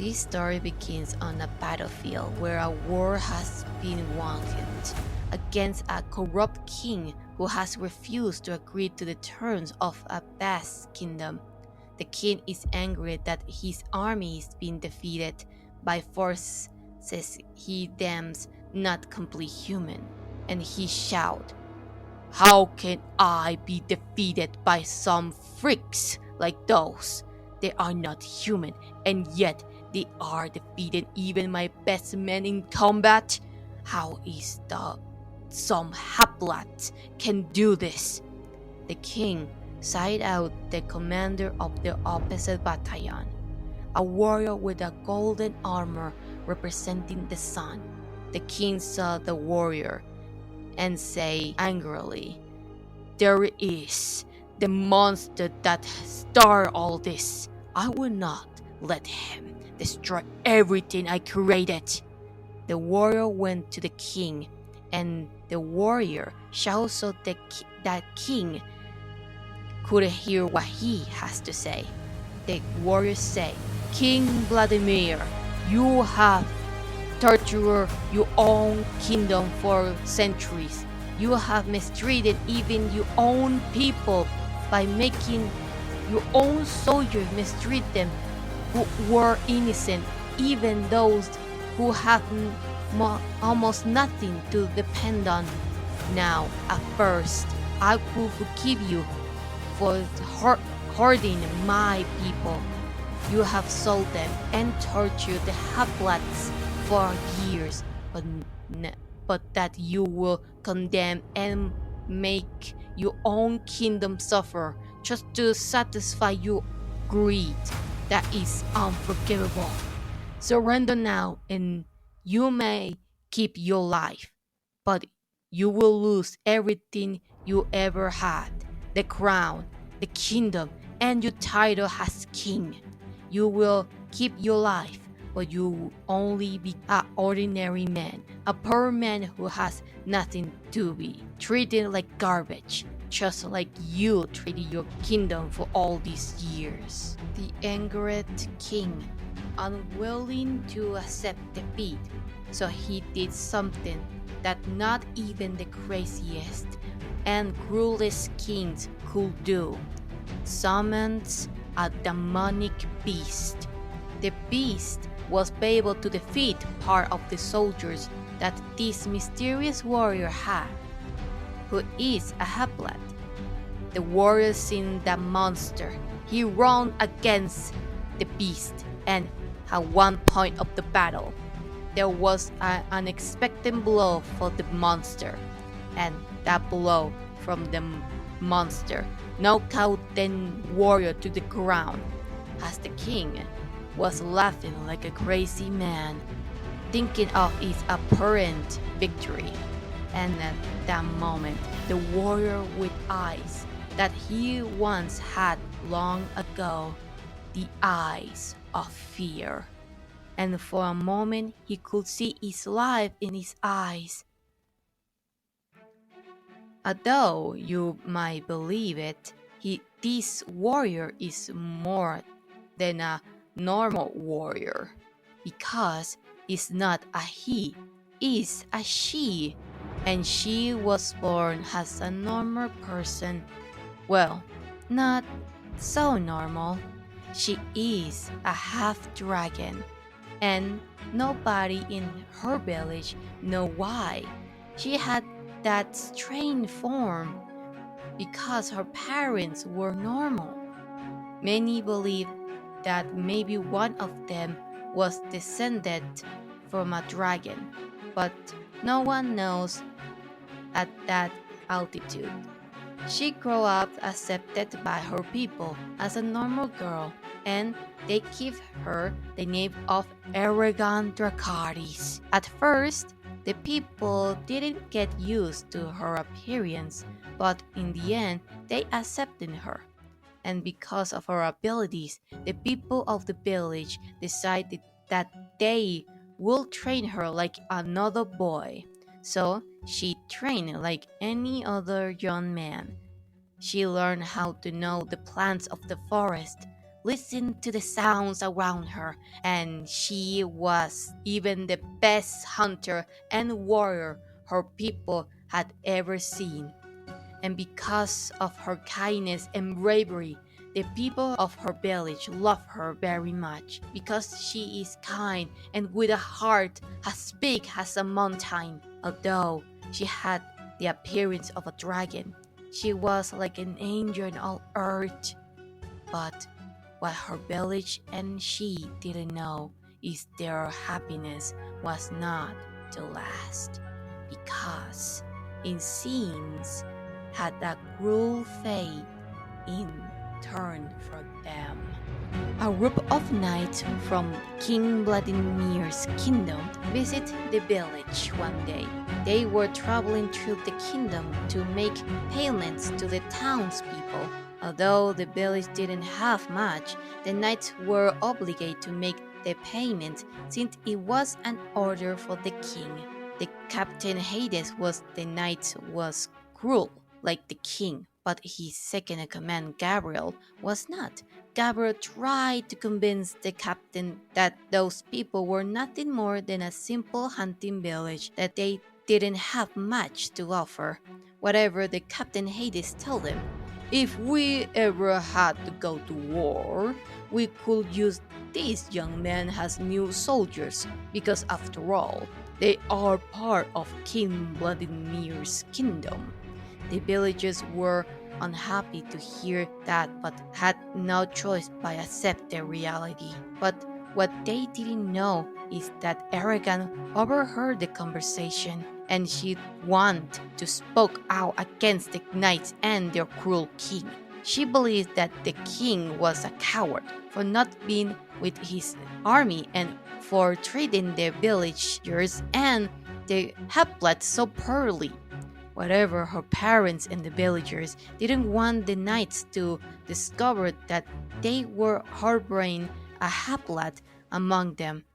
This story begins on a battlefield where a war has been waged against a corrupt king who has refused to agree to the terms of a vast kingdom. The king is angry that his army is being defeated by forces he deems not completely human, and he shouts, "How can I be defeated by some freaks like those? They are not human, and yet they are defeating even my best men in combat. How is the some haplat can do this?" The king sighed out the commander of the opposite battalion, a warrior with a golden armor representing the sun. The king saw the warrior and say angrily, "There is the monster that started all this. I will not let him destroy everything I created." The warrior went to the king, and the warrior shouted so that king could hear what he has to say. The warrior said, "King Vladimir, you have tortured your own kingdom for centuries. You have mistreated even your own people by making your own soldiers mistreat them who were innocent, even those who have almost nothing to depend on. Now, at first, I will forgive you for hurting my people. You have sold them and tortured the Haplats for years, but that you will condemn and make your own kingdom suffer just to satisfy your greed. That is unforgivable. Surrender now, and you may keep your life, but you will lose everything you ever had: the crown, the kingdom, and your title as king. You will keep your life, but you will only be an ordinary man, a poor man who has nothing to be, treated like garbage, just like you treated your kingdom for all these years." The angered king, unwilling to accept defeat, so he did something that not even the craziest and cruelest kings could do: summons a demonic beast. The beast was able to defeat part of the soldiers that this mysterious warrior had, who is a Haplat. The warrior seen the monster. He ran against the beast, and at one point of the battle, there was an unexpected blow for the monster, and that blow from the monster knocked out the warrior to the ground, as the king was laughing like a crazy man, thinking of his apparent victory. And at that moment, the warrior with eyes that he once had long ago, the eyes of fear, and for a moment he could see his life in his eyes. Although you might believe it, this warrior is more than a normal warrior, because it's not a he, it's a she, and she was born as a normal person. Well, not so normal. She is a half dragon, and nobody in her village know why she had that strange form, because her parents were normal. Many believe that maybe one of them was descended from a dragon, but no one knows at that altitude. She grew up accepted by her people as a normal girl, and they give her the name of Aragon Dracarys. At first, the people didn't get used to her appearance, but in the end, they accepted her. And because of her abilities, the people of the village decided that they will train her like another boy. So she trained like any other young man. She learned how to know the plants of the forest, listened to the sounds around her, and she was even the best hunter and warrior her people had ever seen. And because of her kindness and bravery, the people of her village love her very much, because she is kind and with a heart as big as a mountain. Although she had the appearance of a dragon, she was like an angel on earth. But what her village and she didn't know is their happiness was not to last, because it seems had a cruel fate in turn for them. A group of knights from King Vladimir's kingdom visit the village one day. They were traveling through the kingdom to make payments to the townspeople. Although the village didn't have much, the knights were obligated to make the payment since it was an order for the king. The captain Hades was the knight was cruel like the king, but his second in command, Gabriel, was not. Gabriel tried to convince the captain that those people were nothing more than a simple hunting village, that they didn't have much to offer. Whatever the captain Hades told them, if we ever had to go to war, we could use these young men as new soldiers, because after all, they are part of King Vladimir's kingdom. The villagers were unhappy to hear that, but had no choice but accept the reality. But what they didn't know is that Aragon overheard the conversation, and she wanted to spoke out against the knights and their cruel king. She believed that the king was a coward for not being with his army and for treating the villagers and the Hoplites so poorly. Whatever, her parents and the villagers didn't want the knights to discover that they were harboring a Haplat among them.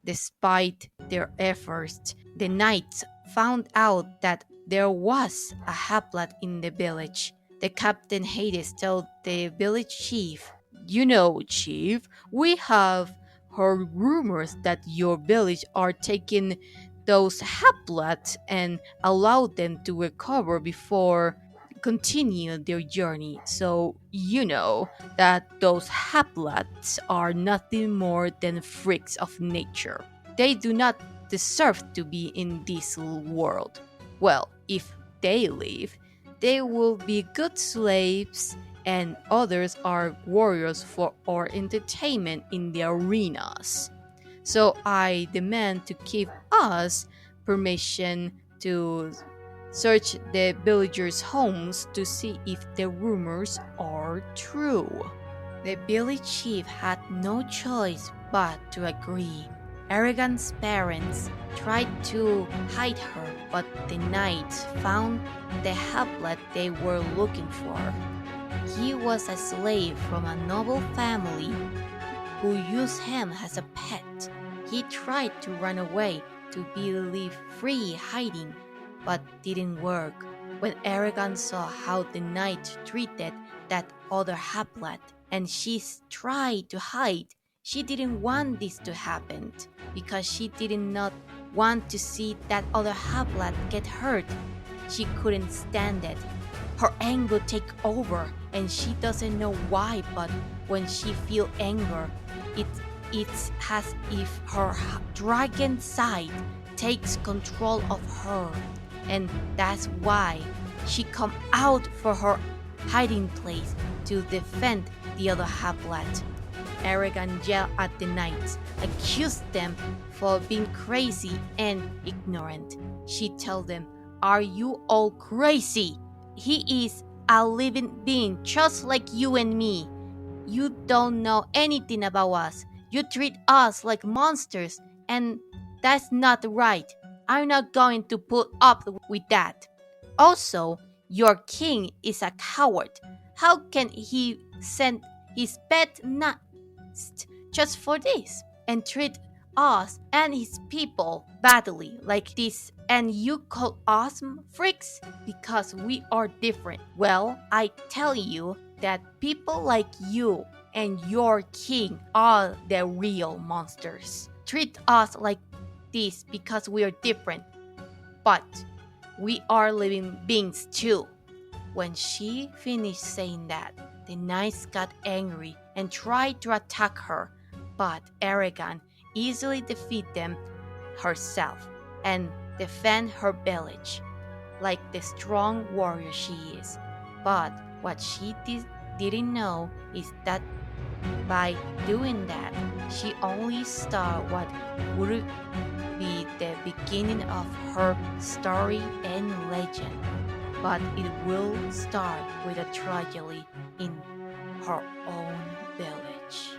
Despite their efforts, the knights found out that there was a Haplat in the village. The captain Hades told the village chief, "You know, chief, we have heard rumors that your village are taking those Haplats and allow them to recover before continue their journey. So you know that those Haplats are nothing more than freaks of nature. They do not deserve to be in this world. Well, if they live, they will be good slaves, and others are warriors for our entertainment in the arenas. So I demand to give us permission to search the villagers' homes to see if the rumors are true." The village chief had no choice but to agree. Aragon's parents tried to hide her, but the knights found the Haplat they were looking for. He was a slave from a noble family who used him as a pet. He tried to run away to be left free hiding, but didn't work. When Aragon saw how the knight treated that other Haplat, and she tried to hide, she didn't want this to happen, because she did not want to see that other Haplat get hurt. She couldn't stand it. Her anger take over, and she doesn't know why, but when she feel anger, it's as if her dragon side takes control of her, and that's why she come out for her hiding place to defend the other Haplat. Aragon yelled at the knights, accused them for being crazy and ignorant. She told them, "Are you all crazy? He is a living being just like you and me. You don't know anything about us. You treat us like monsters, and that's not right. I'm not going to put up with that. Also, your king is a coward. How can he send his pet knights just for this and treat us and his people badly like this, and you call us freaks because we are different? Well, I tell you that people like you and your king are the real monsters. Treat us like this because we are different, but we are living beings too. When she finished saying that, the knights got angry and tried to attack her, but Eragon easily defeated them herself and defend her village like the strong warrior she is. But what she didn't know is that by doing that, she only started what would be the beginning of her story and legend. But it will start with a tragedy in her own village.